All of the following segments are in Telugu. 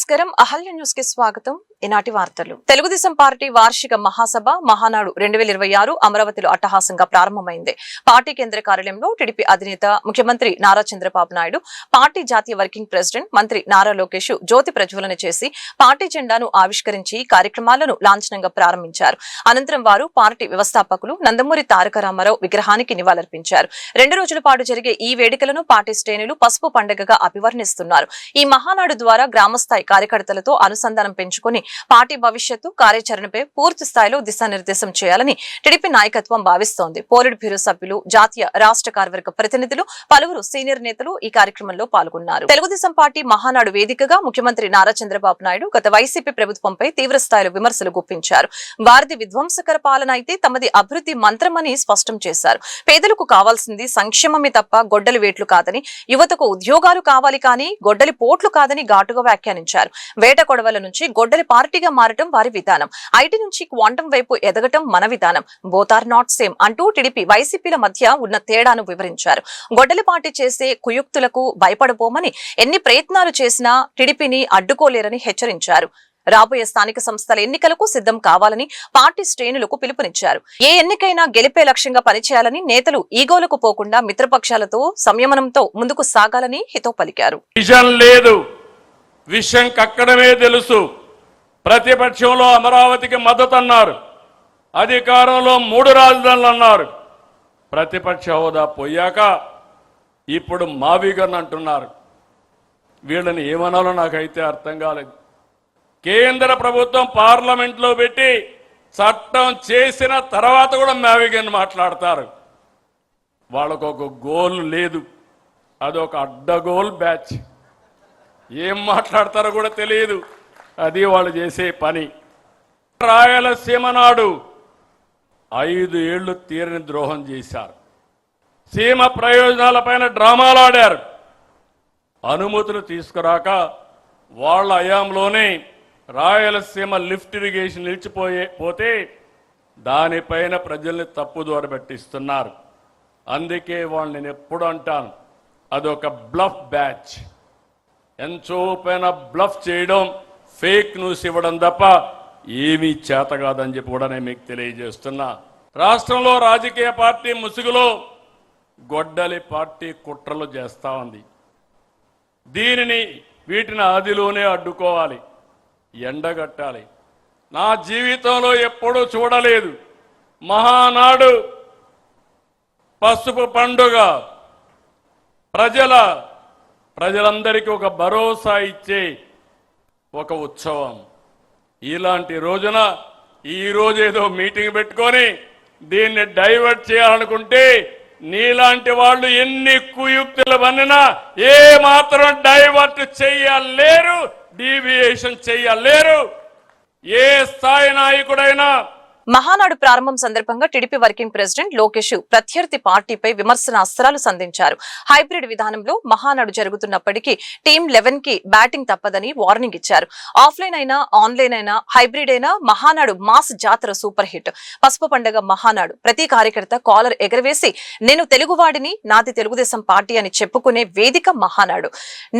నమస్కారం. అహల్య న్యూస్ కి స్వాగతం. ఈనాటి వార్తలు. తెలుగుదేశం పార్టీ వార్షిక మహాసభ మహానాడు 2026 అమరావతిలో అట్టహాసంగా ప్రారంభమైంది. పార్టీ కేంద్ర కార్యాలయంలో టీడీపీ అధినేత ముఖ్యమంత్రి నారా చంద్రబాబు నాయుడు, పార్టీ జాతీయ వర్కింగ్ ప్రెసిడెంట్ మంత్రి నారా లోకేష్ జ్యోతి ప్రజ్వలన చేసి పార్టీ జెండాను ఆవిష్కరించి కార్యక్రమాలను లాంఛనంగా ప్రారంభించారు. అనంతరం వారు పార్టీ వ్యవస్థాపకులు నందమూరి తారక రామారావు విగ్రహానికి నివాళులర్పించారు. 2 రోజుల పాటు జరిగే ఈ వేడుకలను పార్టీ శ్రేణులు పసుపు పండుగగా అభివర్ణిస్తున్నారు. ఈ మహానాడు ద్వారా గ్రామస్థాయి కార్యకర్తలతో అనుసంధానం పెంచుకుని పార్టీ భవిష్యత్తు కార్యాచరణపై పూర్తి స్థాయిలో దిశానిర్దేశం చేయాలని టీడీపీ నాయకత్వం భావిస్తోంది. పోలిట్ బ్యూరో సభ్యులు, జాతీయ రాష్ట్ర కార్యవర్గ ప్రతినిధులు, పలువురు సీనియర్ నేతలు ఈ కార్యక్రమంలో పాల్గొన్నారు. తెలుగుదేశం పార్టీ మహానాడు వేదికగా ముఖ్యమంత్రి నారా చంద్రబాబు నాయుడు గత వైసీపీ ప్రభుత్వంపై తీవ్ర స్థాయిలో విమర్శలు గుప్పించారు. వారిది విధ్వంసకర పాలన అయితే తమది అభివృద్ధి మంత్రమని స్పష్టం చేశారు. పేదలకు కావాల్సింది సంక్షేమమే తప్ప గొడ్డలి వేట్లు కాదని, యువతకు ఉద్యోగాలు కావాలి కానీ గొడ్డలి పోట్లు కాదని ఘాటుగా వ్యాఖ్యానించారు. వేట కొడవల నుంచి గొడ్డలి పార్టీగా మారటం వారి విధానం, ఐటీ నుంచి క్వాంటం వైపు ఎదగటం మన విధానం. బోత్ ఆర్ నాట్ సేమ్ అంటూ టీడీపీ వైసీపీల మధ్య ఉన్న తేడాను వివరించారు. గొడ్డలి పార్టీ చేసే కుయుక్తులకు భయపడబోమని, ఎన్ని ప్రయత్నాలు చేసినా టీడీపీని అడ్డుకోలేరని హెచ్చరించారు. రాబోయే స్థానిక సంస్థల ఎన్నికలకు సిద్ధం కావాలని పార్టీ శ్రేణులకు పిలుపునిచ్చారు. ఏ ఎన్నికైనా గెలిపే లక్ష్యంగా పనిచేయాలని, నేతలు ఈగోలకు పోకుండా మిత్రపక్షాలతో సంయమనంతో ముందుకు సాగాలని హితవు పలికారు. విషయం కక్కడమే తెలుసు. ప్రతిపక్షంలో అమరావతికి మద్దతు అన్నారు, అధికారంలో 3 రాజధానులు అన్నారు. ప్రతిపక్ష హోదా పోయాక ఇప్పుడు మావిగన్ అంటున్నారు. వీళ్ళని ఏమనాలో నాకైతే అర్థం కాలేదు. కేంద్ర ప్రభుత్వం పార్లమెంట్లో పెట్టి చట్టం చేసిన తర్వాత కూడా మావిగన్ మాట్లాడతారు. వాళ్ళకు ఒక గోల్ లేదు, అదొక అడ్డగోల్ బ్యాచ్. ఏం మాట్లాడతారో కూడా తెలియదు, అది వాళ్ళు చేసే పని. రాయలసీమ నాడు 5 ఏళ్లు తీరని ద్రోహం చేశారు. సీమ ప్రయోజనాలపైన డ్రామాలు ఆడారు. అనుమతులు తీసుకురాక వాళ్ళ హయాంలోనే రాయలసీమ లిఫ్ట్ ఇరిగేషన్ నిలిచిపోతే దానిపైన ప్రజల్ని తప్పుదోవ పట్టిస్తున్నారు. అందుకే వాళ్ళు నేను ఎప్పుడు అంటాను, అదొక బ్లఫ్ బ్యాచ్. ఎంచోపైన బ్లఫ్ చేయడం, ఫేక్ న్యూస్ ఇవ్వడం తప్ప ఏమీ చేత కాదని చెప్పి కూడా నేను మీకు తెలియజేస్తున్నా. రాష్ట్రంలో రాజకీయ పార్టీ ముసుగులో గొడ్డలి పార్టీ కుట్రలు చేస్తా ఉంది. వీటిని ఆదిలోనే అడ్డుకోవాలి, ఎండగట్టాలి. నా జీవితంలో ఎప్పుడూ చూడలేదు మహానాడు పసుపు పండుగ ప్రజలందరికీ ఒక భరోసా ఇచ్చే ఒక ఉత్సవం. ఇలాంటి రోజున ఈరోజు ఏదో మీటింగ్ పెట్టుకొని దీన్ని డైవర్ట్ చేయాలనుకుంటే నీలాంటి వాళ్ళు ఎన్ని కుయుక్తులు పన్నినా ఏ మాత్రం డైవర్ట్ చెయ్యలేరు, డీవియేషన్ చెయ్యలేరు. ఏ స్థాయి నాయకుడైనా. మహానాడు ప్రారంభం సందర్భంగా టీడీపీ వర్కింగ్ ప్రెసిడెంట్ లోకేష్ ప్రత్యర్థి పార్టీపై విమర్శన అస్త్రాలు సంధించారు. హైబ్రిడ్ విధానంలో మహానాడు జరుగుతున్నప్పటికీ టీమ్ 11 కి బ్యాటింగ్ తప్పదని వార్నింగ్ ఇచ్చారు. ఆఫ్లైన్ అయినా ఆన్లైన్ అయినా హైబ్రిడ్ అయినా మహానాడు మాస్ జాతర సూపర్ హిట్. పసుపు పండుగ మహానాడు ప్రతి కార్యకర్త కాలర్ ఎగరవేసి నేను తెలుగువాడిని, నాది తెలుగుదేశం పార్టీ అని చెప్పుకునే వేదిక మహానాడు.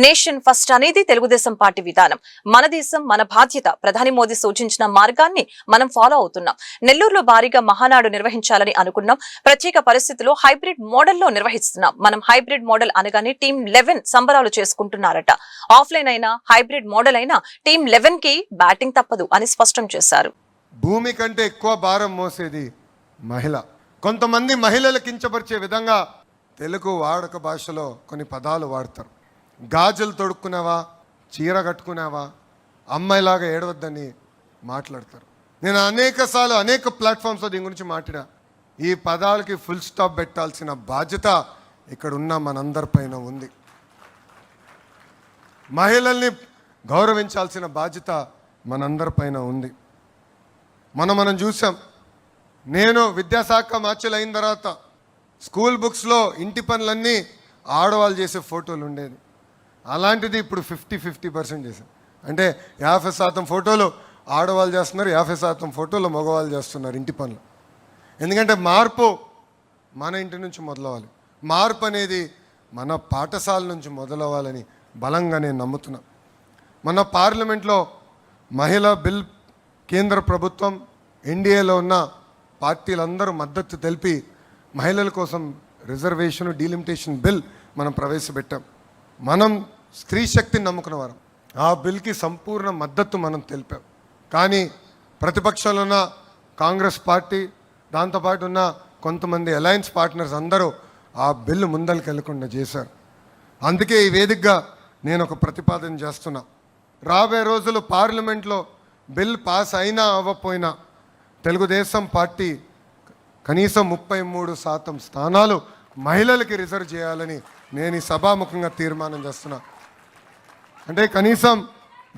నేషన్ ఫస్ట్ అనేది తెలుగుదేశం పార్టీ విధానం. మన దేశం మన బాధ్యత. ప్రధాని మోదీ సూచించిన మార్గాన్ని మనం ఫాలో అవుతున్నాం. నెల్లూరులో భారీగా మహానాడు నిర్వహించాలని అనుకున్నాం. ప్రత్యేక పరిస్థితుల్లో హైబ్రిడ్ మోడల్లో నిర్వహిస్తున్నాం. మనం హైబ్రిడ్ మోడల్ అనగానే టీమ్ 11 సంబరాలు చేసుకుంటున్నారట. ఆఫ్లైన్ అయినా హైబ్రిడ్ మోడల్ అయినా టీమ్ 11 కి బ్యాటింగ్ తప్పదు అని స్పష్టం చేశారు. భూమి కంటే ఎక్కువ భారం మోసేది మహిళ. కొంతమంది మహిళలు కించపరిచే విధంగా తెలుగు వాడుక భాషలో కొన్ని పదాలు వాడతారు. గాజులు తొడుక్కున్నావా, చీర కట్టుకున్నావా, అమ్మాయిలాగా ఏడవద్దని మాట్లాడతారు. నేను అనేక ప్లాట్ఫామ్స్లో దీని గురించి మాట్లాడా. ఈ పదాలకి ఫుల్ స్టాప్ పెట్టాల్సిన బాధ్యత ఇక్కడ ఉన్న మనందరిపైన ఉంది. మహిళల్ని గౌరవించాల్సిన బాధ్యత మనందరిపైన ఉంది. మనం చూసాం. నేను విద్యాశాఖ మార్చులు అయిన తర్వాత స్కూల్ బుక్స్లో ఇంటి పనులన్నీ ఆడవాళ్ళు చేసే ఫోటోలు ఉండేది. అలాంటిది ఇప్పుడు 50% చేశాం. అంటే 50% ఫోటోలు ఆడవాళ్ళు చేస్తున్నారు, 50% ఫోటోలు మగవాళ్ళు చేస్తున్నారు ఇంటి పనులు. ఎందుకంటే మార్పు మన ఇంటి నుంచి మొదలవ్వాలి. మార్పు అనేది మన పాఠశాల నుంచి మొదలవ్వాలని బలంగా నేను నమ్ముతున్నా. మన పార్లమెంట్లో మహిళా బిల్ కేంద్ర ప్రభుత్వం ఎన్డీఏలో ఉన్న పార్టీలందరూ మద్దతు తెలిపి మహిళల కోసం రిజర్వేషన్ డీలిమిటేషన్ బిల్ మనం ప్రవేశపెట్టాం. మనం స్త్రీ శక్తిని నమ్ముకున్న వారం. ఆ బిల్కి సంపూర్ణ మద్దతు మనం తెలిపాం. కానీ ప్రతిపక్షంలో ఉన్న కాంగ్రెస్ పార్టీ, దాంతోపాటు ఉన్న కొంతమంది అలయన్స్ పార్ట్నర్స్ అందరూ ఆ బిల్లు ముందరికి వెళ్లకుండా చేశారు. అందుకే ఈ వేదికగా నేను ఒక ప్రతిపాదన చేస్తున్నా. రాబోయే రోజులు పార్లమెంట్లో బిల్ పాస్ అయినా అవ్వకపోయినా తెలుగుదేశం పార్టీ కనీసం 33% స్థానాలు మహిళలకి రిజర్వ్ చేయాలని నేను ఈ సభాముఖంగా తీర్మానం చేస్తున్నా. అంటే కనీసం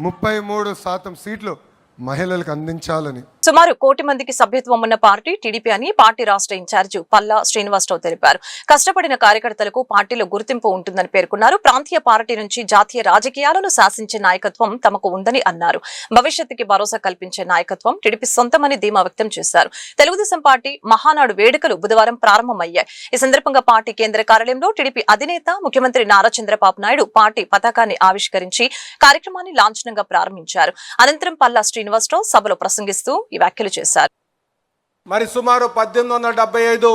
33% సీట్లు మహిళలకు అందించాలని. సుమారు 1 కోటి మందికి సభ్యత్వం ఉన్న పార్టీ టీడీపీ అని పార్టీ రాష్ట్ర ఇన్ఛార్జి పల్లా శ్రీనివాసరావు తెలిపారు. కష్టపడిన కార్యకర్తలకు పార్టీలో గుర్తింపు ఉంటుందని పేర్కొన్నారు. ప్రాంతీయ పార్టీ నుంచి జాతీయ రాజకీయాలను శాసించే నాయకత్వం తమకు ఉందని అన్నారు. భవిష్యత్తుకి భరోసా కల్పించే నాయకత్వం టీడీపీ సొంతమని ధీమా వ్యక్తం చేశారు. తెలుగుదేశం పార్టీ మహానాడు వేడుకలు బుధవారం ప్రారంభమయ్యాయి. ఈ సందర్భంగా పార్టీ కేంద్ర కార్యాలయంలో టీడీపీ అధినేత ముఖ్యమంత్రి నారా చంద్రబాబు నాయుడు పార్టీ పతాకాన్ని ఆవిష్కరించి కార్యక్రమాన్ని లాంఛనంగా ప్రారంభించారు. అనంతరం పల్లా శ్రీనివాసరావు సభలో ప్రసంగిస్తూ ఈ వ్యాఖ్యలు చేశారు. మరి సుమారు 1875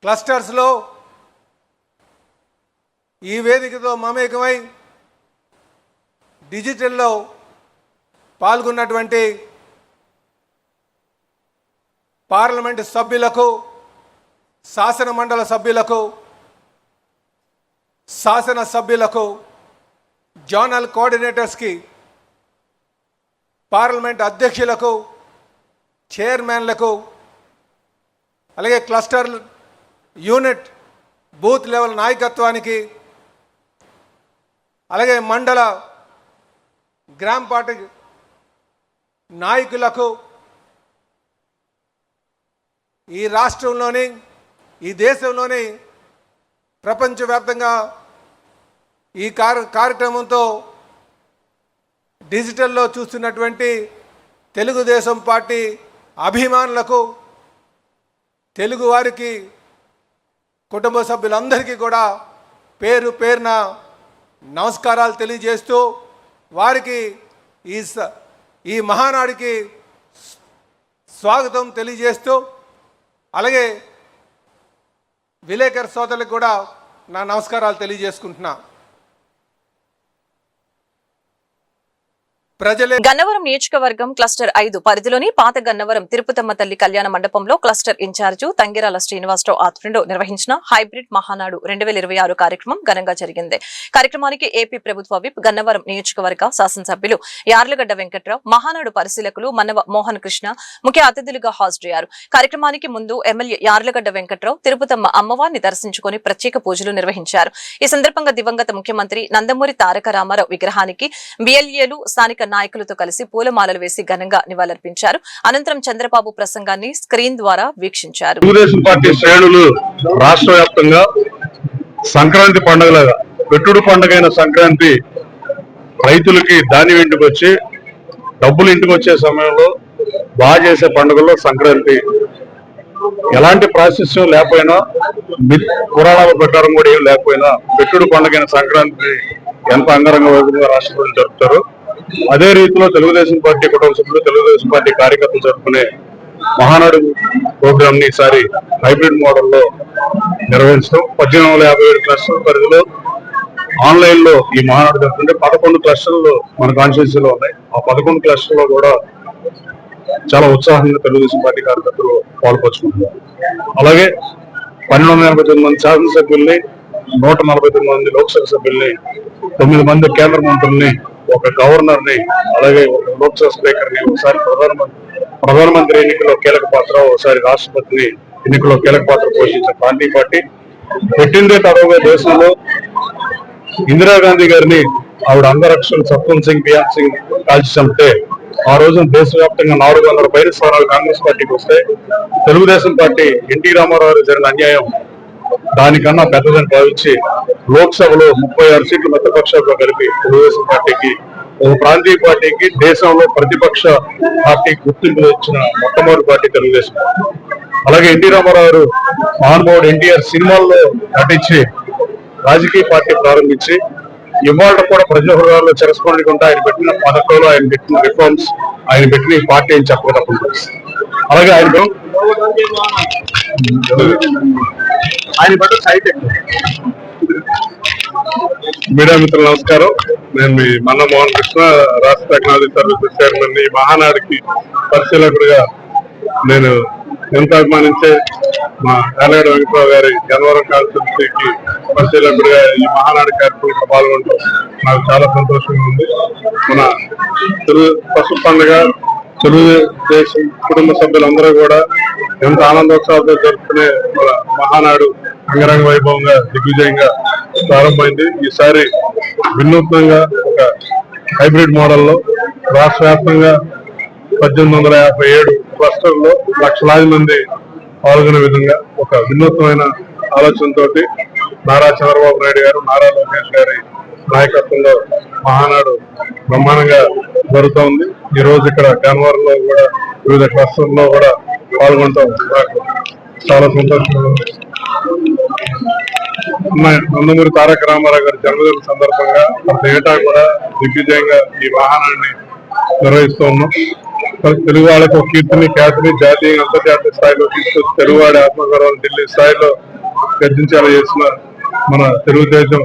క్లస్టర్స్లో ఈ వేదికతో మమేకమై డిజిటల్లో పాల్గొన్నటువంటి పార్లమెంటు సభ్యులకు, శాసన మండలి సభ్యులకు, శాసన సభ్యులకు, జోనల్ కోఆర్డినేటర్స్కి, పార్లమెంట్ అధ్యక్షులకు, చైర్మన్లకు, అలాగే క్లస్టర్ యూనిట్ బూత్ లెవెల్ నాయకత్వానికి, అలాగే మండల గ్రామ పార్టీ నాయకులకు, ఈ రాష్ట్రంలోని, ఈ దేశంలోని, ప్రపంచవ్యాప్తంగా ఈ కార్యక్రమంతో డిజిటల్లో చూస్తున్నటువంటి తెలుగుదేశం పార్టీ అభిమానులకు, తెలుగు వారికి, కుటుంబ సభ్యులందరికీ కూడా పేరు పేరున నమస్కారాలు తెలియజేస్తూ వారికి ఈ మహానాడికి స్వాగతం తెలియజేస్తూ, అలాగే విలేకరు సోదరులకు కూడా నా నమస్కారాలు తెలియజేసుకుంటున్నా. గన్నవరం నియోజకవర్గం క్లస్టర్ 5 పరిధిలోని పాత గన్నవరం తిరుపతమ్మ తల్లి కళ్యాణ మండపంలో క్లస్టర్ ఇన్ఛార్జు తంగిరాల శ్రీనివాసరావు ఆధ్వర్యంలో నిర్వహించిన హైబ్రిడ్ మహానాడు 2026 కార్యక్రమం ఘనంగా జరిగింది. కార్యక్రమానికి ఏపీ ప్రభుత్వ విప్, గన్నవరం నియోజకవర్గ శాసనసభ్యులు యార్లగడ్డ వెంకట్రావు, మహానాడు పరిశీలకులు మన్నవ మోహన్ కృష్ణ ముఖ్య అతిథులుగా హాజరయ్యారు. కార్యక్రమానికి ముందు ఎమ్మెల్యే యార్లగడ్డ వెంకట్రావు తిరుపతమ్మ అమ్మవారిని దర్శించుకుని ప్రత్యేక పూజలు నిర్వహించారు. ఈ సందర్భంగా దివంగత ముఖ్యమంత్రి నందమూరి తారక రామారావు విగ్రహానికి బిఎల్ఏలు, స్థానిక నాయకులతో కలిసి పూలమాలలు వేసి ఘనంగా నివాళులర్పించారు. అనంతరం చంద్రబాబు ప్రసంగాన్ని స్క్రీన్ ద్వారా వీక్షించారు. తెలుగుదేశం పార్టీ శ్రేణులు రాష్ట్ర వ్యాప్తంగా సంక్రాంతి పండుగలాగా, పెట్టుడు పండుగైన సంక్రాంతి రైతులకి ధాన్యం ఇంటికి వచ్చి డబ్బులు ఇంటికి వచ్చే సమయంలో బాగా చేసే పండుగల్లో సంక్రాంతి. ఎలాంటి ప్రాశస్యం లేకపోయినా, పురాణాల ప్రకారం కూడా ఏం లేకపోయినా పెట్టుడు పండుగైన సంక్రాంతి ఎంత అంగరంగ వైభవంగా రాష్ట్రంలో జరుపుతారు. అదే రీతిలో తెలుగుదేశం పార్టీ కుటుంబ సభ్యులు, తెలుగుదేశం పార్టీ కార్యకర్తలు జరుపుకునే మహానాడు ప్రోగ్రామ్ ని ఈసారి హైబ్రిడ్ మోడల్లో నిర్వహించడం. 1857 క్లస్టర్ పరిధిలో ఆన్లైన్ లో ఈ మహానాడు జరుగుతుంటే 11 క్లస్టర్లు మన కాన్స్టిట్యూన్సీలో ఉన్నాయి. ఆ 11 క్లస్టర్లో కూడా చాలా ఉత్సాహంగా తెలుగుదేశం పార్టీ కార్యకర్తలు పాల్పంచుకుంటున్నారు. అలాగే 1289 మంది శాసనసభ్యుల్ని, 149 మంది లోక్సభ సభ్యుల్ని, 9 మంది కేంద్ర మంత్రుల్ని, ఒక గవర్నర్ ని, అలాగే ఒక లోక్సభ స్పీకర్ ని, ఒకసారి ప్రధానమంత్రి ఎన్నికల్లో కీలక పాత్ర, ఒకసారి రాష్ట్రపతిని ఎన్నికల్లో కీలక పాత్ర పోషించిన ప్రాంతీయ పార్టీ పెట్టిందే తడవుగా దేశంలో ఇందిరాగాంధీ గారిని ఆవిడ అంగరక్షణ సత్వంత్ సింగ్, బియాన్ సింగ్ కాల్చి చంపితే ఆ రోజున దేశవ్యాప్తంగా 400 పైన స్థానాలు కాంగ్రెస్ పార్టీకి వస్తే తెలుగుదేశం పార్టీ ఎన్టీ రామారావు జరిగిన అన్యాయం దానికన్నా పెద్దదని భావించి లోక్సభలో 36 సీట్లు మిత్రపక్షాలతో కలిపి తెలుగుదేశం పార్టీకి, ఒక ప్రాంతీయ పార్టీకి, దేశంలో ప్రతిపక్ష పార్టీకి గుర్తింపు ఇచ్చిన మొట్టమొదటి పార్టీ తెలుగుదేశం. అలాగే ఎన్టీ రామారావు మహానుభావుడు ఎన్టీఆర్ సినిమాల్లో నటించి రాజకీయ పార్టీ ప్రారంభించి ఇవాళ కూడా ప్రజల హృదయాల్లో చిరస్మరణికుంటే ఆయన పెట్టిన పథకాలు, ఆయన పెట్టిన రిఫార్మ్స్, ఆయన పెట్టిన ఈ పార్టీ అని చెప్పకపోతే, అలాగే ఆయన పెట్టిన సైట్ మీడియా మిత్రులు నమస్కారం. నేను మీ మన్న మోహన్ కృష్ణ, రాష్ట్ర టెక్నాలజీ సర్వీసెస్ చైర్మన్. ఈ మహానాడికి పరిశీలకుడిగా నేను ఎంత అభిమానించే మా యాలగడ్డ వెంకటరావు గారి జనవరం కాన్స్టిట్యూన్సీకి పరిశీలకుడిగా ఈ మహానాడు కార్యక్రమంలో పాల్గొనడం నాకు చాలా సంతోషంగా ఉంది. మన పసుపు పండుగ తెలుగుదేశం కుటుంబ సభ్యులందరూ కూడా ఎంత ఆనందోత్సవాలతో జరుపుకునే మన మహానాడు అంగరంగ వైభవంగా దిగ్విజయంగా ప్రారంభమైంది. ఈసారి వినూత్నంగా ఒక హైబ్రిడ్ మోడల్లో రాష్ట్ర వ్యాప్తంగా 1857 క్లస్టర్లో లక్షలాది మంది పాల్గొనే విధంగా ఒక వినూత్నమైన ఆలోచనతో నారా చంద్రబాబు నాయుడు గారు, నారా లోకేష్ గారి నాయకత్వంలో మహానాడు బ్రహ్మాండంగా జరుగుతూ ఉంది. ఈ రోజు ఇక్కడ గన్నవరంలో కూడా వివిధ క్లస్టర్లో కూడా పాల్గొనడం నాకు చాలా సంతోషంగా ఉంది. నందమూరి తారక రామారావు గారి జన్మదిన సందర్భంగా ప్రతి ఏటా కూడా దిగ్విజయంగా ఈ మహానాడిని నిర్వహిస్తూ ఉన్నాం. తెలుగు వాళ్ళకి ఒక కీర్తిని, ఖ్యాతిని జాతీయ, అంతర్జాతీయ స్థాయిలో తీసుకొచ్చి తెలుగువాడి ఆత్మగౌరవం ఢిల్లీ స్థాయిలో గర్జించేలా చేసిన మన తెలుగుదేశం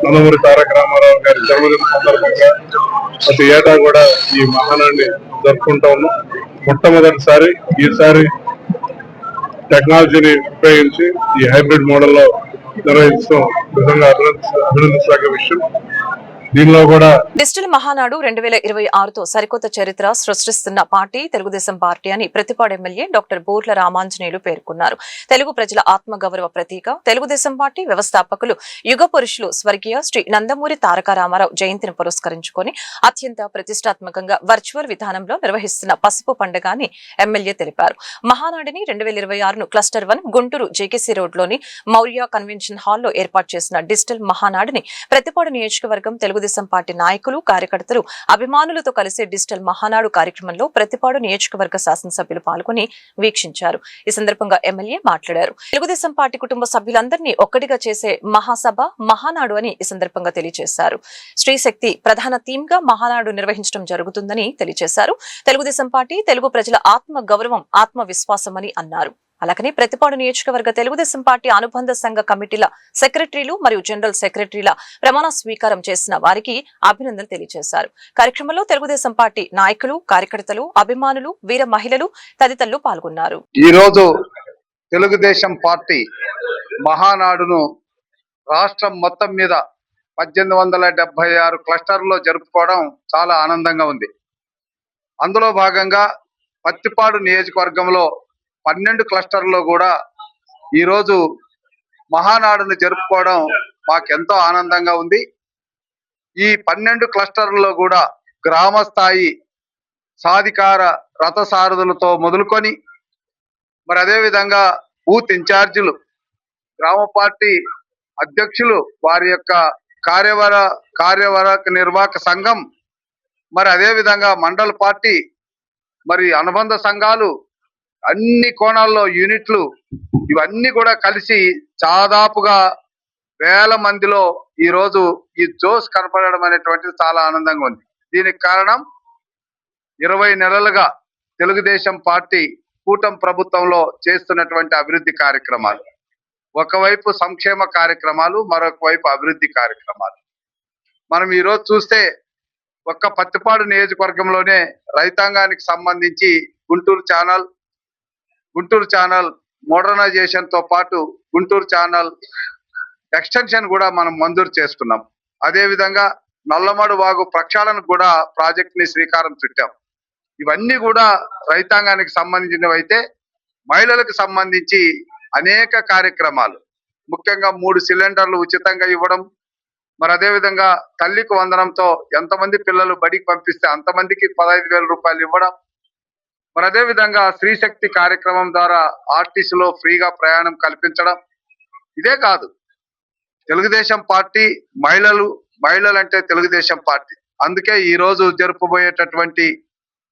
నందమూరి తారక రామారావు గారి జన్మదిన సందర్భంగా ప్రతి ఏటా కూడా ఈ మహానాడిని జరుపుకుంటా ఉన్నాం. మొట్టమొదటిసారి ఈసారి టెక్నాలజీని ఉపయోగించి ఈ హైబ్రిడ్ మోడల్లో నిర్వహించడం నిజంగా అభినందించదగ్గ విషయం. దీనిలో కూడా డిజిటల్ మహానాడు 2026తో సరికొత్త చరిత్ర సృష్టిస్తున్న పార్టీ తెలుగుదేశం పార్టీ అని ప్రతిపాడు ఎమ్మెల్యే డాక్టర్ బూర్ల రామాంజనేయులు పేర్కొన్నారు. తెలుగు ప్రజల ఆత్మగౌరవ ప్రతీక తెలుగుదేశం పార్టీ వ్యవస్థాపకులు యుగ పురుషులు స్వర్గీయ శ్రీ నందమూరి తారక రామారావు జయంతిని పురస్కరించుకొని అత్యంత ప్రతిష్టాత్మకంగా వర్చువల్ విధానంలో నిర్వహిస్తున్న పసుపు పండుగ అని ఎమ్మెల్యే తెలిపారు. మహానాడిని 2026ను క్లస్టర్ 1 గుంటూరు జేకేసీ రోడ్లోని మౌర్య కన్వెన్షన్ హాల్లో ఏర్పాటు చేసిన డిజిటల్ మహానాడిని ప్రతిపాడు నియోజకవర్గం తెలుగుదేశం పార్టీ నాయకులు, కార్యకర్తలు, అభిమానులతో కలిసి డిజిటల్ మహానాడు కార్యక్రమంలో ప్రతిపాడు నియోజకవర్గ శాసనసభ్యులు పాల్గొని వీక్షించారు. ఈ సందర్భంగా ఎమ్మెల్యే మాట్లాడారు. తెలుగుదేశం పార్టీ కుటుంబ సభ్యులందరినీ ఒక్కటిగా చేసే మహాసభ మహానాడు అని ఈ సందర్భంగా తెలియజేశారు. స్త్రీశక్తి ప్రధాన థీమ్ గా మహానాడు నిర్వహించడం జరుగుతుందని తెలియజేశారు. తెలుగుదేశం పార్టీ తెలుగు ప్రజల ఆత్మ గౌరవం, ఆత్మవిశ్వాసం అని అన్నారు. అలాగనే ప్రతిపాడు నియోజకవర్గ తెలుగుదేశం పార్టీ అనుబంధ సంఘ కమిటీల సెక్రటరీలు మరియు జనరల్ సెక్రటరీల ప్రమాణ స్వీకారం చేసిన వారికి అభినందనలు తెలియజేశారు. కార్యక్రమంలో తెలుగుదేశం పార్టీ నాయకులు, కార్యకర్తలు, అభిమానులు, వీర మహిళలు తదితరులు పాల్గొన్నారు. ఈ రోజు తెలుగుదేశం పార్టీ మహానాడును రాష్ట్రం మొత్తం మీద 1876 క్లస్టర్లో జరుపుకోవడం చాలా ఆనందంగా ఉంది. అందులో భాగంగా పత్తిపాడు నియోజకవర్గంలో 12 క్లస్టర్లో కూడా ఈరోజు మహానాడును జరుపుకోవడం మాకెంతో ఆనందంగా ఉంది. ఈ 12 క్లస్టర్లలో కూడా గ్రామ స్థాయి సాధికార రథసారథులతో మొదలుకొని మరి అదేవిధంగా బూత్ ఇన్ఛార్జీలు, గ్రామ పార్టీ అధ్యక్షులు, వారి యొక్క కార్యవర్గ నిర్వాహక సంఘం, మరి అదేవిధంగా మండల పార్టీ, మరి అనుబంధ సంఘాలు, అన్ని కోణాల్లో యూనిట్లు, ఇవన్నీ కూడా కలిసి దాదాపుగా వేల మందిలో ఈరోజు ఈ జోష్ కనపడడం అనేటువంటిది చాలా ఆనందంగా ఉంది. దీనికి కారణం 20 నెలలుగా తెలుగుదేశం పార్టీ కూటమి ప్రభుత్వంలో చేస్తున్నటువంటి అభివృద్ధి కార్యక్రమాలు. ఒకవైపు సంక్షేమ కార్యక్రమాలు, మరొక వైపు అభివృద్ధి కార్యక్రమాలు. మనం ఈరోజు చూస్తే ఒక్క పత్తిపాడు నియోజకవర్గంలోనే రైతాంగానికి సంబంధించి గుంటూరు ఛానల్ మోడర్నైజేషన్ తో పాటు గుంటూరు ఛానల్ ఎక్స్టెన్షన్ కూడా మనం మంజూరు చేసుకున్నాం. అదేవిధంగా నల్లమడు వాగు ప్రక్షాళన కూడా ప్రాజెక్ట్ ని శ్రీకారం చుట్టాం. ఇవన్నీ కూడా రైతాంగానికి సంబంధించినవి అయితే, మహిళలకు సంబంధించి అనేక కార్యక్రమాలు, ముఖ్యంగా 3 సిలిండర్లు ఉచితంగా ఇవ్వడం, మరి అదేవిధంగా తల్లికి వందనంతో ఎంతమంది పిల్లలు బడికి పంపిస్తే అంతమందికి 15,000 రూపాయలు ఇవ్వడం, మరి అదేవిధంగా స్త్రీశక్తి కార్యక్రమం ద్వారా ఆర్టీసీలో ఫ్రీగా ప్రయాణం కల్పించడం. ఇదే కాదు, తెలుగుదేశం పార్టీ మహిళలు అంటే తెలుగుదేశం పార్టీ. అందుకే ఈ రోజు జరుపుబోయేటటువంటి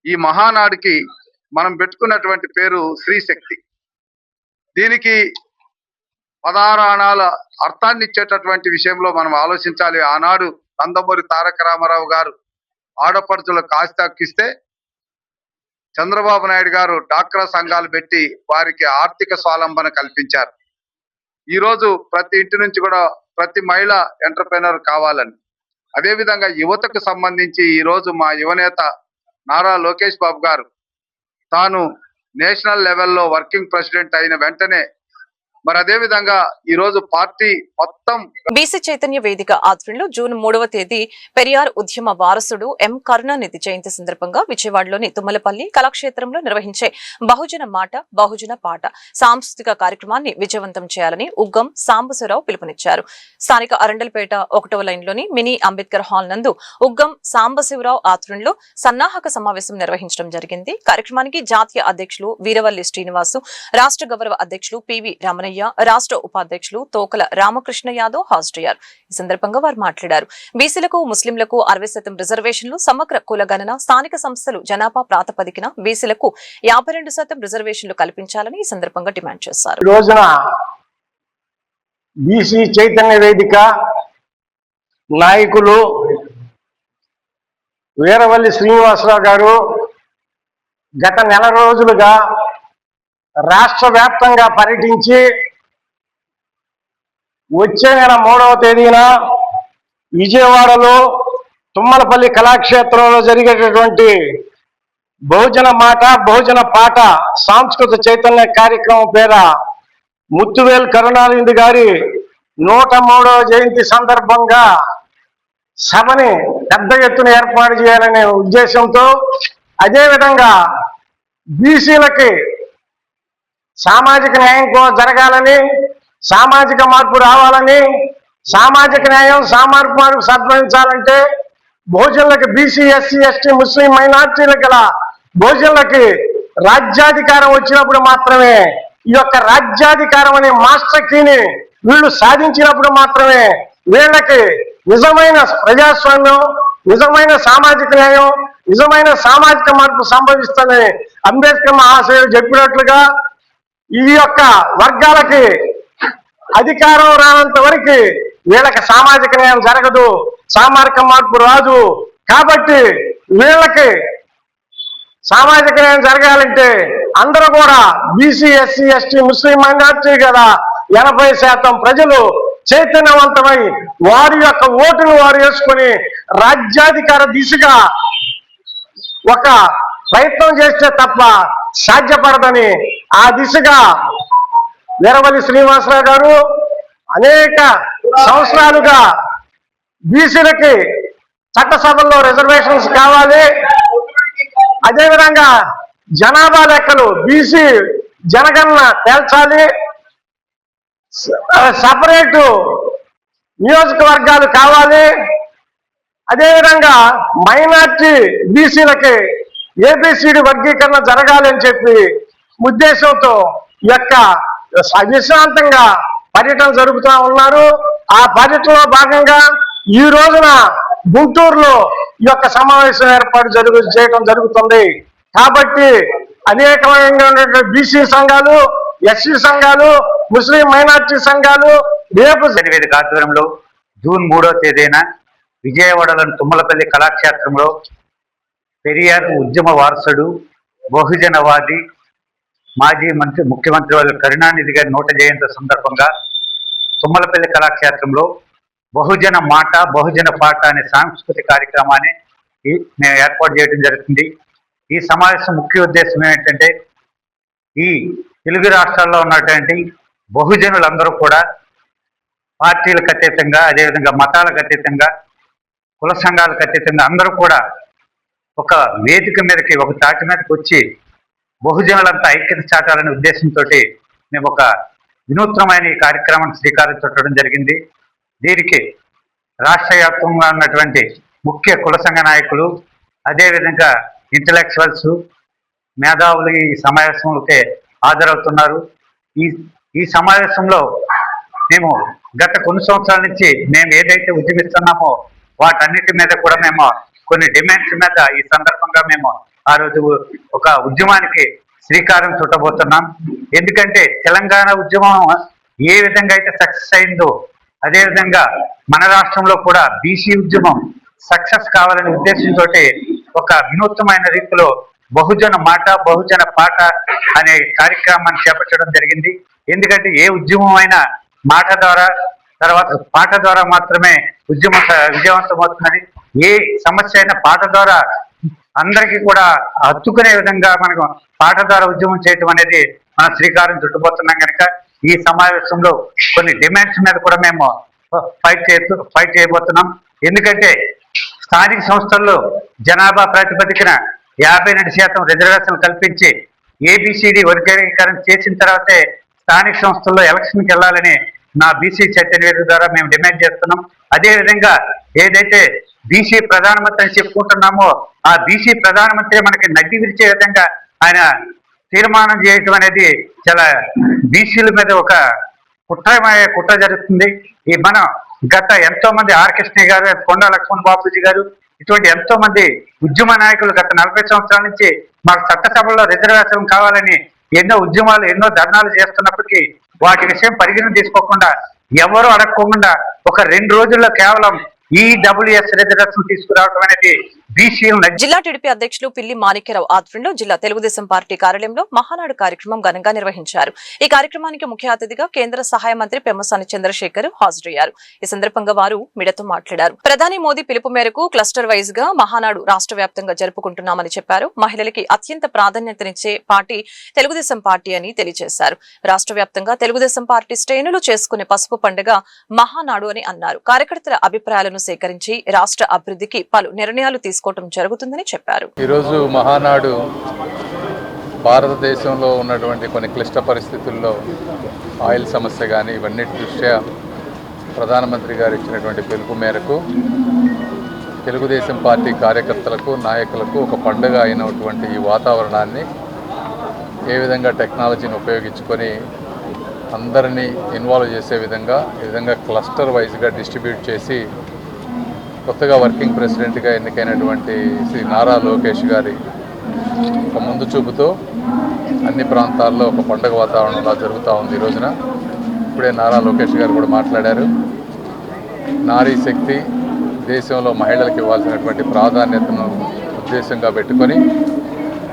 ఈ మహానాడికి మనం పెట్టుకున్నటువంటి పేరు స్త్రీశక్తి. దీనికి 16 అణాల అర్థాన్ని ఇచ్చేటటువంటి విషయంలో మనం ఆలోచించాలి. ఆనాడు నందమూరి తారక రామారావు గారు ఆడపడుచులకు ఆస్తి హక్కిస్తే చంద్రబాబు నాయుడు గారు డాక్రా సంఘాలు పెట్టి వారికి ఆర్థిక స్వావలంబన కల్పించారు. ఈ రోజు ప్రతి ఇంటి నుంచి కూడా ప్రతి మహిళ ఎంటర్ప్రెనర్ కావాలని, అదేవిధంగా యువతకు సంబంధించి ఈ రోజు మా యువనేత నారా లోకేష్ బాబు గారు తాను నేషనల్ లెవెల్లో వర్కింగ్ ప్రెసిడెంట్ అయిన వెంటనే మరి అదే విధంగా ఈ రోజు పార్టీ మొత్తం బీసీ చైతన్య వేదిక ఆధ్వర్యంలో జూన్ 3వ తేదీ పెరియార్ ఉద్యమ వారసుడు ఎం కరుణానిధి జయంతి సందర్భంగా విజయవాడలోని తుమ్మలపల్లి కళాక్షేత్రంలో నిర్వహించే బహుజన మాట బహుజన పాట సాంస్కృతిక కార్యక్రమాన్ని విజయవంతం చేయాలని ఉగ్గం సాంబశివరావు పిలుపునిచ్చారు. స్థానిక అరండల్పేట 1వ లైన్లోని మినీ అంబేద్కర్ హాల్ నందు ఉగ్గం సాంబశివరావు ఆధ్వర్యంలో సన్నాహక సమావేశం నిర్వహించడం జరిగింది. కార్యక్రమానికి జాతీయ అధ్యక్షులు వీరవల్లి శ్రీనివాసు, రాష్ట్ర గౌరవ అధ్యక్షులు పివి రమణయ్య, రాష్ట్ర ఉపాధ్యక్షులు తోకల రామకృష్ణ యాదవ్ హాజరయ్యారు. ఈ సందర్భంగా వారు మాట్లాడారు. బీసీలకు, ముస్లింలకు 60% రిజర్వేషన్లు, సమగ్ర కులగణన, స్థానిక సంస్థలు జనాభా ప్రాతిపదికన బీసీలకు 52% రిజర్వేషన్లు కల్పించాలని ఈ సందర్భంగా డిమాండ్ చేశారు. ఈ రోజున బీసీ చైతన్య వేదిక నాయకులు వీరవల్లి శ్రీనివాసరావు గారు గత నెల రోజులుగా రాష్ట్ర వ్యాప్తంగా పర్యటించి వచ్చే నెల 3వ తేదీన విజయవాడలో తుమ్మలపల్లి కళాక్షేత్రంలో జరిగేటటువంటి బహుజన మాట బహుజన పాట సాంస్కృతిక చైతన్య కార్యక్రమం పేర ముత్తువేల్ కరుణానిధి గారి 103వ జయంతి సందర్భంగా సభని పెద్ద ఎత్తున ఏర్పాటు చేయాలనే ఉద్దేశంతో, అదేవిధంగా బీసీలకి సామాజిక న్యాయం జరగాలని, సామాజిక మార్పు రావాలని, సామాజిక న్యాయం సామాజిక మార్పు సాధించాలంటే బహుజనులకి, బీసీ, ఎస్సీ, ఎస్టీ, ముస్లిం మైనార్టీలకు గల బహుజనులకి రాజ్యాధికారం వచ్చినప్పుడు మాత్రమే, ఈ యొక్క రాజ్యాధికారం అనే మాస్టర్ కీని వీళ్ళు సాధించినప్పుడు మాత్రమే వీళ్ళకి నిజమైన ప్రజాస్వామ్యం, నిజమైన సామాజిక న్యాయం, నిజమైన సామాజిక మార్పు సంభవిస్తుందని అంబేద్కర్ మహాశయుడు చెప్పినట్లుగా ఈ యొక్క వర్గాలకి అధికారం రానంత వరకు వీళ్ళకి సామాజిక న్యాయం జరగదు, సామాజిక మార్పు రాదు. కాబట్టి వీళ్ళకి సామాజిక న్యాయం జరగాలంటే అందరూ కూడా బీసీ, ఎస్సీ, ఎస్టీ, ముస్లిం మైనార్టీ కదా 80% ప్రజలు చైతన్యవంతమై వారి యొక్క ఓటును వారు వేసుకొని రాజ్యాధికార దిశగా ఒక ప్రయత్నం చేస్తే తప్ప సాధ్యపడదని ఆ దిశగా వీరవల్లి శ్రీనివాసరావు గారు అనేక సంవత్సరాలుగా బీసీలకి చట్టసభల్లో రిజర్వేషన్స్ కావాలి, అదేవిధంగా జనాభా లెక్కలు బీసీ జనగణన తేల్చాలి, సపరేటు నియోజకవర్గాలు కావాలి, అదేవిధంగా మైనార్టీ బీసీలకి ఏబిసిడి వర్గీకరణ జరగాలి అని చెప్పి ఉద్దేశంతో ఈ యొక్క విశ్రాంతంగా పర్యటన జరుపుతూ ఉన్నారు. ఆ పర్యటనలో భాగంగా ఈ రోజున గుంటూరులో ఈ యొక్క సమావేశం ఏర్పాటు చేయడం జరుగుతుంది. కాబట్టి అనేకమైన బీసీ సంఘాలు, ఎస్సీ సంఘాలు, ముస్లిం మైనార్టీ సంఘాలు రేపు వేదిక ఆధ్వర్యంలో జూన్ 3వ తేదీన విజయవాడలోని తుమ్మలపల్లి కళాక్షేత్రంలో పెరియార్ ఉద్యమ వారసుడు, బహుజనవాది, మాజీ ముఖ్యమంత్రి వాళ్ళ కరుణానిధి గారి 100వ జయంతి సందర్భంగా తుమ్మలపల్లి కళాక్షేత్రంలో బహుజన మాట బహుజన పాట అనే సాంస్కృతిక కార్యక్రమాన్ని మేము ఏర్పాటు చేయడం జరుగుతుంది. ఈ సమావేశం ముఖ్య ఉద్దేశం ఏంటంటే ఈ తెలుగు రాష్ట్రాల్లో ఉన్నటువంటి బహుజనులందరూ కూడా పార్టీలకు అతీతంగా, అదేవిధంగా మతాలకు అతీతంగా, కుల సంఘాలకు అతీతంగా అందరూ కూడా ఒక వేదిక మీదకి, ఒక తాటి మీదకి వచ్చి బహుజనులంతా ఐక్యత చాటాలనే ఉద్దేశంతో మేము ఒక వినూత్నమైన ఈ కార్యక్రమానికి శ్రీకారం చుట్టడం జరిగింది. దీనికి రాష్ట్ర వ్యాప్తంగా ఉన్నటువంటి ముఖ్య కుల సంఘ నాయకులు, అదేవిధంగా ఇంటలెక్చువల్స్, మేధావులు ఈ సమావేశంలోకి హాజరవుతున్నారు. ఈ సమావేశంలో మేము గత కొన్ని సంవత్సరాల నుంచి మేము ఏదైతే ఉద్యమిస్తున్నామో వాటన్నిటి మీద కూడా మేము కొన్ని డిమాండ్స్ మీద ఈ సందర్భంగా మేము ఆ రోజు ఒక ఉద్యమానికి శ్రీకారం చుట్టబోతున్నాం. ఎందుకంటే తెలంగాణ ఉద్యమం ఏ విధంగా అయితే సక్సెస్ అయిందో అదేవిధంగా మన రాష్ట్రంలో కూడా బీసీ ఉద్యమం సక్సెస్ కావాలనే ఉద్దేశంతో ఒక వినూత్నమైన రీతిలో బహుజన మాట బహుజన పాట అనే కార్యక్రమాన్ని చేపట్టడం జరిగింది. ఎందుకంటే ఏ ఉద్యమం అయినా మాట ద్వారా తర్వాత పాట ద్వారా మాత్రమే ఉద్యమం విజయవంతమవుతున్నది. ఏ సమస్య అయినా పాట ద్వారా అందరికీ కూడా హత్తుకునే విధంగా మనకు పాట ద్వారా ఉద్యమం చేయటం అనేది మన శ్రీకారం చుట్టుపోతున్నాం కనుక ఈ సమావేశంలో కొన్ని డిమాండ్స్ మీద కూడా మేము ఫైట్ చేయబోతున్నాం. ఎందుకంటే స్థానిక సంస్థల్లో జనాభా ప్రాతిపదికన 52% రిజర్వేషన్లు కల్పించి ఏబిసిడి వర్గీకరణ చేసిన తర్వాతే స్థానిక సంస్థల్లో ఎలక్షన్కి వెళ్ళాలని నా బీసీ చైతన్య ద్వారా మేము డిమాండ్ చేస్తున్నాం. అదేవిధంగా ఏదైతే బీసీ ప్రధానమంత్రి అని చెప్పుకుంటున్నామో ఆ బీసీ ప్రధానమంత్రి మనకి నడ్డి విరిచే విధంగా ఆయన తీర్మానం చేయటం అనేది చాలా బీసీల మీద ఒక కుట్ర జరుగుతుంది. ఈ మనం గత ఎంతో మంది ఆర్ కృష్ణయ్య గారు, కొండా లక్ష్మణ్ బాబుజీ గారు ఇటువంటి ఎంతో మంది ఉద్యమ నాయకులు గత 40 సంవత్సరాల నుంచి మాకు చట్టసభల్లో రిజర్వేషన్ కావాలని ఎన్నో ఉద్యమాలు ఎన్నో ధర్నాలు చేస్తున్నప్పటికీ వాటి విషయం పరిగణన తీసుకోకుండా ఎవరు అడగకుండా ఒక 2 రోజుల్లో కేవలం ఈడబ్ల్యూఎస్ రిజర్వేషన్ తీసుకురావడం అనేది జిల్లా టీడీపీ అధ్యక్షులు పిల్లి మాణిక్యరావు ఆధ్వర్యంలో జిల్లా తెలుగుదేశం పార్టీ కార్యాలయంలో మహానాడు కార్యక్రమం ఘనంగా నిర్వహించారు. ఈ కార్యక్రమానికి ముఖ్య అతిథిగా కేంద్ర సహాయ మంత్రి పెమ్మసాని చంద్రశేఖర్ హాజరయ్యారు. ఈ సందర్భంగా వారు మీడియాతో మాట్లాడారు. ప్రధాని మోదీ పిలుపు మేరకు క్లస్టర్ వైజ్ గా మహానాడు రాష్ట్ర వ్యాప్తంగా జరుపుకుంటున్నామని చెప్పారు. మహిళలకి అత్యంత ప్రాధాన్యతనిచ్చే పార్టీ తెలుగుదేశం పార్టీ అని తెలియజేశారు. రాష్ట్ర వ్యాప్తంగా తెలుగుదేశం పార్టీ శ్రేణులు చేసుకునే పసుపు పండుగ మహానాడు అని అన్నారు. కార్యకర్తల అభిప్రాయాలను సేకరించి రాష్ట్ర అభివృద్ధికి పలు నిర్ణయాలు తీసుకోవడం జరుగుతుందని చెప్పారు. ఈరోజు మహానాడు భారతదేశంలో ఉన్నటువంటి కొన్ని క్లిష్ట పరిస్థితుల్లో ఆయిల్ సమస్య కానీ ఇవన్నిటి దృష్ట్యా ప్రధానమంత్రి గారు ఇచ్చినటువంటి పిలుపు మేరకు తెలుగుదేశం పార్టీ కార్యకర్తలకు నాయకులకు ఒక పండుగ అయినటువంటి ఈ వాతావరణాన్ని ఏ విధంగా టెక్నాలజీని ఉపయోగించుకొని అందరినీ ఇన్వాల్వ్ చేసే విధంగా ఈ విధంగా క్లస్టర్ వైజ్గా డిస్ట్రిబ్యూట్ చేసి కొత్తగా వర్కింగ్ ప్రెసిడెంట్గా ఎన్నికైనటువంటి శ్రీ నారా లోకేష్ గారి ఒక ముందు చూపుతో అన్ని ప్రాంతాల్లో ఒక పండుగ వాతావరణంలా జరుగుతూ ఉంది. ఈ రోజున ఇప్పుడే నారా లోకేష్ గారు కూడా మాట్లాడారు. నారీ శక్తి దేశంలో మహిళలకు ఇవ్వాల్సినటువంటి ప్రాధాన్యతను ఉద్దేశంగా పెట్టుకొని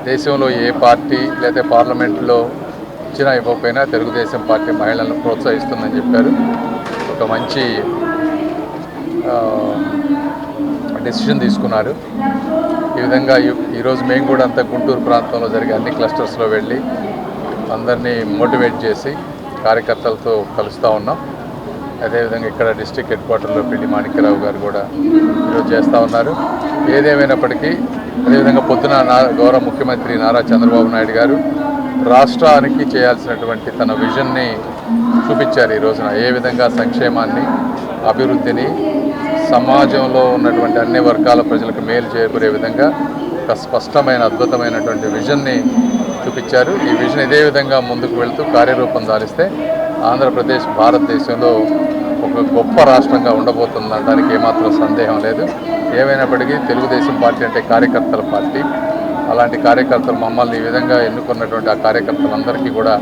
దేశంలో ఏ పార్టీ లేదా పార్లమెంట్లో ఇచ్చినా ఇవ్వకపోయినా తెలుగుదేశం పార్టీ మహిళలను ప్రోత్సహిస్తుందని చెప్పారు. ఒక మంచి డెసిషన్ తీసుకున్నారు. ఈ విధంగా ఈరోజు మేము కూడా అంతా గుంటూరు ప్రాంతంలో జరిగే అన్ని క్లస్టర్స్లో వెళ్ళి అందరినీ మోటివేట్ చేసి కార్యకర్తలతో కలుస్తూ ఉన్నాం. అదేవిధంగా ఇక్కడ డిస్ట్రిక్ట్ హెడ్ క్వార్టర్లో పిల్లి మాణిక్యరావు గారు కూడా ఈరోజు చేస్తూ ఉన్నారు. ఏదేమైనప్పటికీ అదేవిధంగా పొద్దున గౌరవ ముఖ్యమంత్రి నారా చంద్రబాబు నాయుడు గారు రాష్ట్రానికి చేయాల్సినటువంటి తన విజన్ని చూపించారు. ఈ రోజున ఏ విధంగా సంక్షేమాన్ని అభివృద్ధిని సమాజంలో ఉన్నటువంటి అన్ని వర్గాల ప్రజలకు మేలు చేకూరే విధంగా ఒక స్పష్టమైన అద్భుతమైనటువంటి విజన్ని చూపించారు. ఈ విజన్ ఇదే విధంగా ముందుకు వెళ్తూ కార్యరూపం దాలిస్తే ఆంధ్రప్రదేశ్ భారతదేశంలో ఒక గొప్ప రాష్ట్రంగా ఉండబోతుందనడానికి ఏమాత్రం సందేహం లేదు. ఏమైనప్పటికీ తెలుగుదేశం పార్టీ అంటే కార్యకర్తల పార్టీ. అలాంటి కార్యకర్తలు మమ్మల్ని ఈ విధంగా ఎన్నుకున్నటువంటి ఆ కార్యకర్తలందరికీ కూడా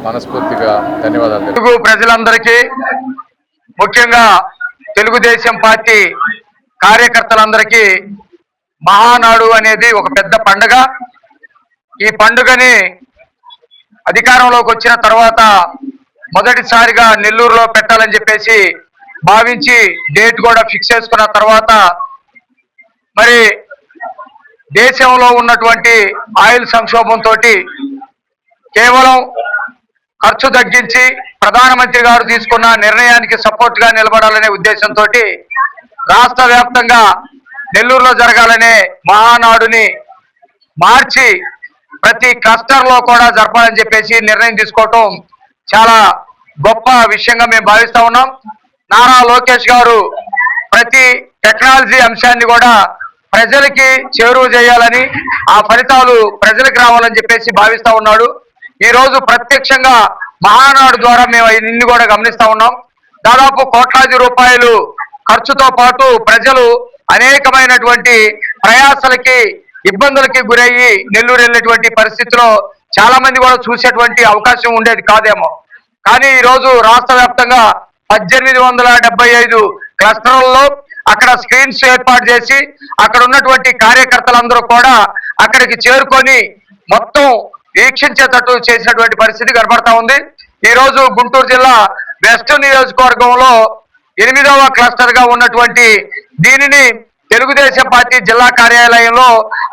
మనస్ఫూర్తిగా ధన్యవాదాలు. తెలుగు ప్రజలందరికీ ముఖ్యంగా తెలుగుదేశం పార్టీ కార్యకర్తలందరికీ మహానాడు అనేది ఒక పెద్ద పండుగ. ఈ పండుగని అధికారంలోకి వచ్చిన తర్వాత మొదటిసారిగా నెల్లూరులో పెట్టాలని చెప్పేసి భావించి డేట్ కూడా ఫిక్స్ చేసుకున్న తర్వాత మరి దేశంలో ఉన్నటువంటి ఆయిల్ సంక్షోభంతో కేవలం ఖర్చు తగ్గించి ప్రధానమంత్రి గారు తీసుకున్న నిర్ణయానికి సపోర్ట్ గా నిలబడాలనే ఉద్దేశంతో రాష్ట్ర వ్యాప్తంగా నెల్లూరులో జరగాలనే మహానాడుని మార్చి ప్రతి క్లస్టర్ లో కూడా జరపాలని చెప్పేసి నిర్ణయం తీసుకోవటం చాలా గొప్ప విషయంగా మేము భావిస్తా ఉన్నాం. నారా లోకేష్ గారు ప్రతి టెక్నాలజీ అంశాన్ని కూడా ప్రజలకి చేరువ చేయాలని ఆ ఫలితాలు ప్రజలకు రావాలని చెప్పేసి భావిస్తా ఉన్నాడు. ఈ రోజు ప్రత్యక్షంగా మహానాడు ద్వారా మేము ఇన్ని కూడా గమనిస్తా ఉన్నాం. దాదాపు కోట్లాది రూపాయలు ఖర్చుతో పాటు ప్రజలు అనేకమైనటువంటి ప్రయాసలకి ఇబ్బందులకి గురయ్యి నెల్లూరు వెళ్ళేటువంటి పరిస్థితిలో చాలా మంది కూడా చూసేటువంటి అవకాశం ఉండేది కాదేమో. కానీ ఈ రోజు రాష్ట్ర వ్యాప్తంగా 1875 క్లస్టర్లలో అక్కడ స్క్రీన్స్ ఏర్పాటు చేసి అక్కడ ఉన్నటువంటి కార్యకర్తలందరూ కూడా అక్కడికి చేరుకొని మొత్తం వీక్షించేటట్టు చేసినటువంటి పరిస్థితి కనబడతా ఉంది. ఈ రోజు గుంటూరు జిల్లా వెస్ట్ నియోజకవర్గంలో 8వ క్లస్టర్ గా ఉన్నటువంటి దీనిని తెలుగుదేశం పార్టీ జిల్లా కార్యాలయంలో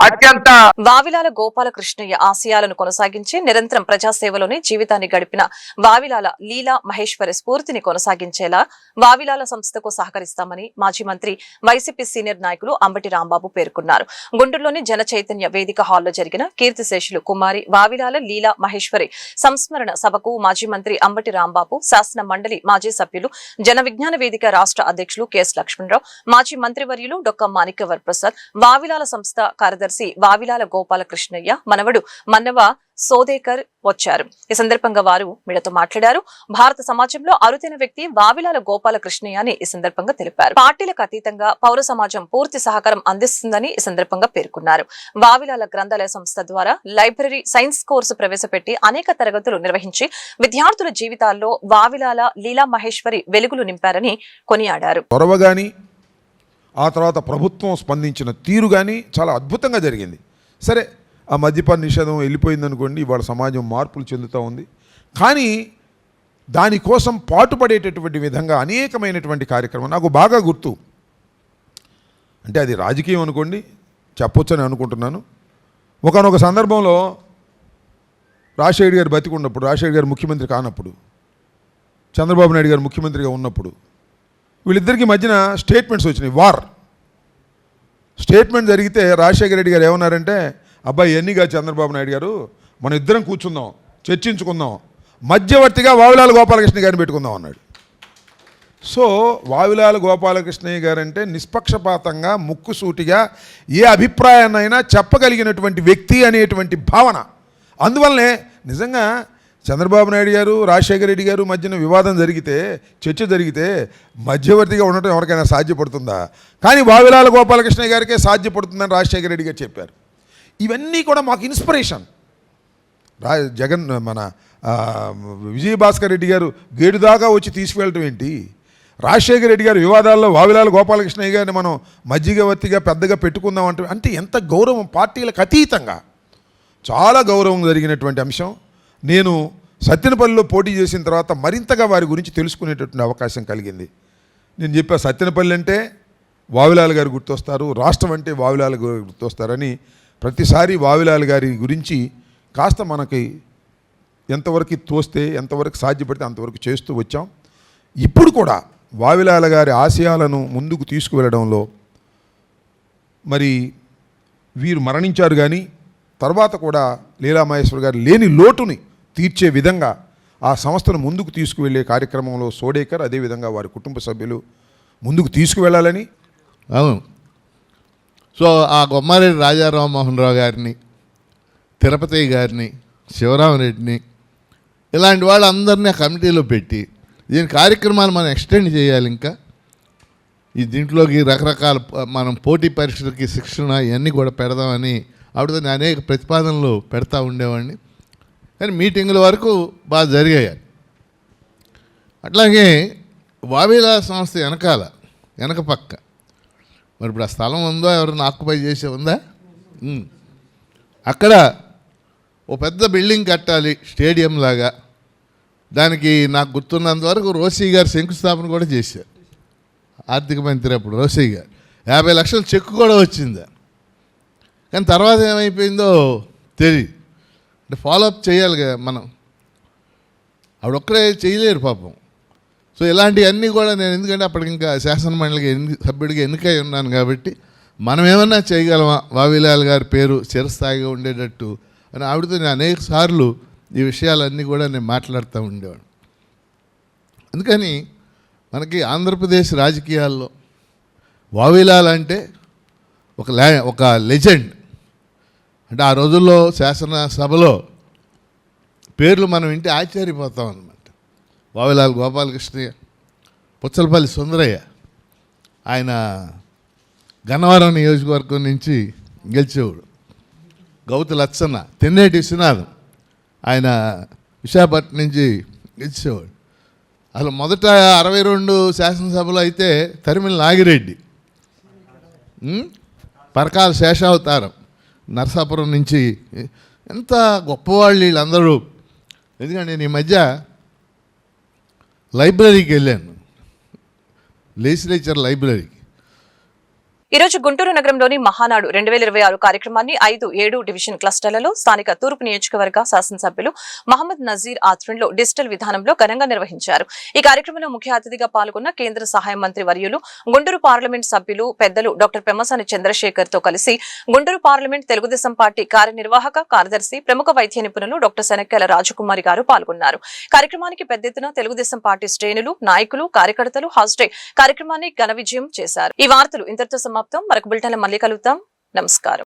అత్యంత వావిలాల గోపాలకృష్ణయ్య ఆశయాలను కొనసాగించి నిరంతరం ప్రజాసేవలోనే జీవితాన్ని గడిపిన వావిలాల లీలా మహేశ్వరి స్ఫూర్తిని కొనసాగించేలా వావిలాల సంస్థకు సహకరిస్తామని మాజీ మంత్రి వైసీపీ సీనియర్ నాయకులు అంబటి రాంబాబు పేర్కొన్నారు. గుంటూరులోని జన చైతన్య వేదిక హాల్లో జరిగిన కీర్తిశేషులు కుమారి వావిలాల లీలా మహేశ్వరి సంస్మరణ సభకు మాజీ మంత్రి అంబటి రాంబాబు, శాసన మండలి మాజీ సభ్యులు, జన విజ్ఞాన వేదిక రాష్ట్ర అధ్యక్షులు కెఎస్ లక్ష్మణరావు, మాజీ మంత్రివర్యులు డొక్క మాణిక్యవర్ ప్రసాద్, వావిలాల సంస్థ కార్యదర్శి వావిలాల గోపాలకృష్ణయ్య మనవడు మన్నవ సోదేకర్ వచ్చారు. ఈ సందర్భంగా వారు మీడియాతో మాట్లాడారు. భారత సమాజంలో అరుదైన వ్యక్తి వావిలాల గోపాలకృష్ణయ్య అని ఈ సందర్భంగా తెలిపారు. పార్టీలకు అతీతంగా పౌర సమాజం పూర్తి సహకారం అందిస్తుందని ఈ సందర్భంగా పేర్కొన్నారు. వావిలాల గ్రంథాలయ సంస్థ ద్వారా లైబ్రరీ సైన్స్ కోర్సు ప్రవేశపెట్టి అనేక తరగతులు నిర్వహించి విద్యార్థుల జీవితాల్లో వావిలాల లీలా మహేశ్వరి వెలుగులు నింపారని కొనియాడారు. ఆ తర్వాత ప్రభుత్వం స్పందించిన తీరు కానీ చాలా అద్భుతంగా జరిగింది. సరే, ఆ మద్యపాన నిషేధం వెళ్ళిపోయిందనుకోండి, ఇవాళ సమాజం మార్పులు చెందుతూ ఉంది. కానీ దానికోసం పాటుపడేటటువంటి విధంగా అనేకమైనటువంటి కార్యక్రమం నాకు బాగా గుర్తు. అంటే అది రాజకీయం అనుకోండి, చెప్పొచ్చని అనుకుంటున్నాను. ఒకానొక సందర్భంలో రాజశేఖర్ గారు బతికున్నప్పుడు, రాజశేఖర్ గారు ముఖ్యమంత్రి కానప్పుడు, చంద్రబాబు నాయుడు గారు ముఖ్యమంత్రిగా ఉన్నప్పుడు వీళ్ళిద్దరికీ మధ్యన స్టేట్మెంట్స్ వచ్చినాయి. స్టేట్మెంట్ జరిగితే రాజశేఖర రెడ్డి గారు ఏమన్నారంటే, అబ్బాయి ఎన్నిగా చంద్రబాబు నాయుడు గారు, మనం ఇద్దరం కూర్చుందాం, చర్చించుకుందాం, మధ్యవర్తిగా వావిలాల గోపాలకృష్ణ గారిని పెట్టుకుందాం అన్నాడు. సో వావిలాల గోపాలకృష్ణయ్య గారు అంటే నిష్పక్షపాతంగా ముక్కుసూటిగా ఏ అభిప్రాయాన్నైనా చెప్పగలిగినటువంటి వ్యక్తి అనేటువంటి భావన. అందువల్లనే నిజంగా చంద్రబాబు నాయుడు గారు రాజశేఖర రెడ్డి గారు మధ్యన వివాదం జరిగితే, చర్చ జరిగితే మధ్యవర్తిగా ఉండటం ఎవరికైనా సాధ్యపడుతుందా? కానీ వావిలాల గోపాలకృష్ణయ్య గారికే సాధ్యపడుతుందని రాజశేఖర రెడ్డి గారు చెప్పారు. ఇవన్నీ కూడా మాకు ఇన్స్పిరేషన్. మన విజయభాస్కర్ రెడ్డి గారు గేడు దాకా వచ్చి తీసుకువెళ్ళటం ఏంటి? రాజశేఖర రెడ్డి గారు వివాదాల్లో వావిలాల గోపాలకృష్ణయ్య గారిని మనం మధ్యవర్తిగా పెద్దగా పెట్టుకుందాం అంటే ఎంత గౌరవం, పార్టీలకు అతీతంగా చాలా గౌరవం జరిగినటువంటి అంశం. నేను సత్తెనపల్లిలో పోటీ చేసిన తర్వాత మరింతగా వారి గురించి తెలుసుకునేటటువంటి అవకాశం కలిగింది. నేను చెప్పా, సత్తెనపల్లి అంటే వావిలాల గారు గుర్తొస్తారు, రాష్ట్రం అంటే వావిలాల గారు గుర్తొస్తారని ప్రతిసారి వావిలాల గారి గురించి కాస్త మనకి ఎంతవరకు తోస్తే, ఎంతవరకు సాధ్యపడితే అంతవరకు చేస్తూ వచ్చాం. ఇప్పుడు కూడా వావిలాల గారి ఆశయాలను ముందుకు తీసుకువెళ్ళడంలో మరి వీరు మరణించారు. కానీ తర్వాత కూడా లీలా మహేశ్వర్ గారు లేని లోటుని తీర్చే విధంగా ఆ సంస్థను ముందుకు తీసుకువెళ్ళే కార్యక్రమంలో సోడేకర్, అదేవిధంగా వారి కుటుంబ సభ్యులు ముందుకు తీసుకువెళ్ళాలని. అవును. సో ఆ గొమ్మారెడ్డి రాజారామ్మోహన్ రావు గారిని, తిరుపతి గారిని, శివరామరెడ్డిని, ఇలాంటి వాళ్ళందరినీ ఆ కమిటీలో పెట్టి దీని కార్యక్రమాలు మనం ఎక్స్టెండ్ చేయాలి. ఇంకా ఈ దీంట్లోకి రకరకాల మనం పోటీ పరీక్షలకి శిక్షణ ఇవన్నీ కూడా పెడదామని ఆవిడతో నేను అనేక ప్రతిపాదనలు పెడతా ఉండేవాడిని. కానీ మీటింగుల వరకు బాగా జరిగాయి. అట్లాగే వావిలా సంస్థ వెనక పక్క మరి ఇప్పుడు ఆ స్థలం ఉందో, ఎవరైనా ఆక్యుపై చేసే ఉందా? అక్కడ ఓ పెద్ద బిల్డింగ్ కట్టాలి స్టేడియం లాగా. దానికి నాకు గుర్తున్నంత వరకు రోసీ గారు శంకుస్థాపన కూడా చేశారు. ఆర్థిక మంత్రి అప్పుడు రోసీ గారు 50 లక్షల చెక్కు కూడా వచ్చింది. కానీ తర్వాత ఏమైపోయిందో తెలియదు. అంటే ఫాలోఅప్ చేయాలి కదా మనం, ఆవిడొక్కడే చేయలేరు పాపం. సో ఇలాంటివన్నీ కూడా నేను, ఎందుకంటే అప్పటికి ఇంకా శాసనమండలికి సభ్యుడిగా ఎన్నికై ఉన్నాను కాబట్టి మనం ఏమన్నా చేయగలమా వావిలాల్ గారి పేరు చిరస్థాయిగా ఉండేటట్టు అని ఆవిడతో నేను అనేక సార్లు ఈ విషయాలన్నీ కూడా నేను మాట్లాడుతూ ఉండేవాడు. అందుకని మనకి ఆంధ్రప్రదేశ్ రాజకీయాల్లో వావిలాల్ అంటే ఒక లెజెండ్. అంటే ఆ రోజుల్లో శాసనసభలో పేర్లు మనం వింటే ఆశ్చర్యపోతాం అన్నమాట. వావిలాల్ గోపాలకృష్ణయ్య, పుచ్చలపల్లి సుందరయ్య, ఆయన గన్నవరం నియోజకవర్గం నుంచి గెలిచేవాడు. గౌతు లచ్చన్న, తెన్నేటి విశ్వనాథం, ఆయన విశాఖపట్నం నుంచి గెలిచేవాడు. అసలు మొదట 62 శాసనసభలో అయితే తరిమిల నాగిరెడ్డి, పరకాల శేషావతారం, నరసాపురం నుంచి ఎంత గొప్పవాళ్ళు వీళ్ళందరూ. ఎందుకంటే నేను ఈ మధ్య లైబ్రరీకి వెళ్ళాను, లెజిస్లేచర్ లైబ్రరీకి. ఈ రోజు గుంటూరు నగరంలోని మహానాడు 2026 కార్యక్రమాన్ని 5, 7 డివిజన్ క్లస్టర్లలో స్థానిక తూర్పు నియోజకవర్గ శాసనసభ్యులు మహమ్మద్ నజీర్ ఆధ్వర్యంలో డిజిటల్ విధానంలో ఘనంగా నిర్వహించారు. ఈ కార్యక్రమంలో ముఖ్య అతిథిగా పాల్గొన్న కేంద్ర సహాయ మంత్రి వర్యులు, గుంటూరు పార్లమెంట్ సభ్యులు పెద్దలు డాక్టర్ పెమ్మసాని చంద్రశేఖర్ తో కలిసి గుంటూరు పార్లమెంట్ తెలుగుదేశం పార్టీ కార్యనిర్వాహక కార్యదర్శి ప్రముఖ వైద్య నిపుణులు డాక్టర్ శనక్యాల రాజకుమారి గారు పాల్గొన్నారు. కార్యక్రమానికి పెద్ద ఎత్తున తెలుగుదేశం పార్టీ శ్రేణులు, నాయకులు, కార్యకర్తలు హాజరై కార్యక్రమాన్ని ఘన విజయం చేశారు. ఈ వార్తలు ఇంతటితో సమాప్తం. మరొక బులెటిన్లో మళ్ళీ కలుద్దాం. నమస్కారం.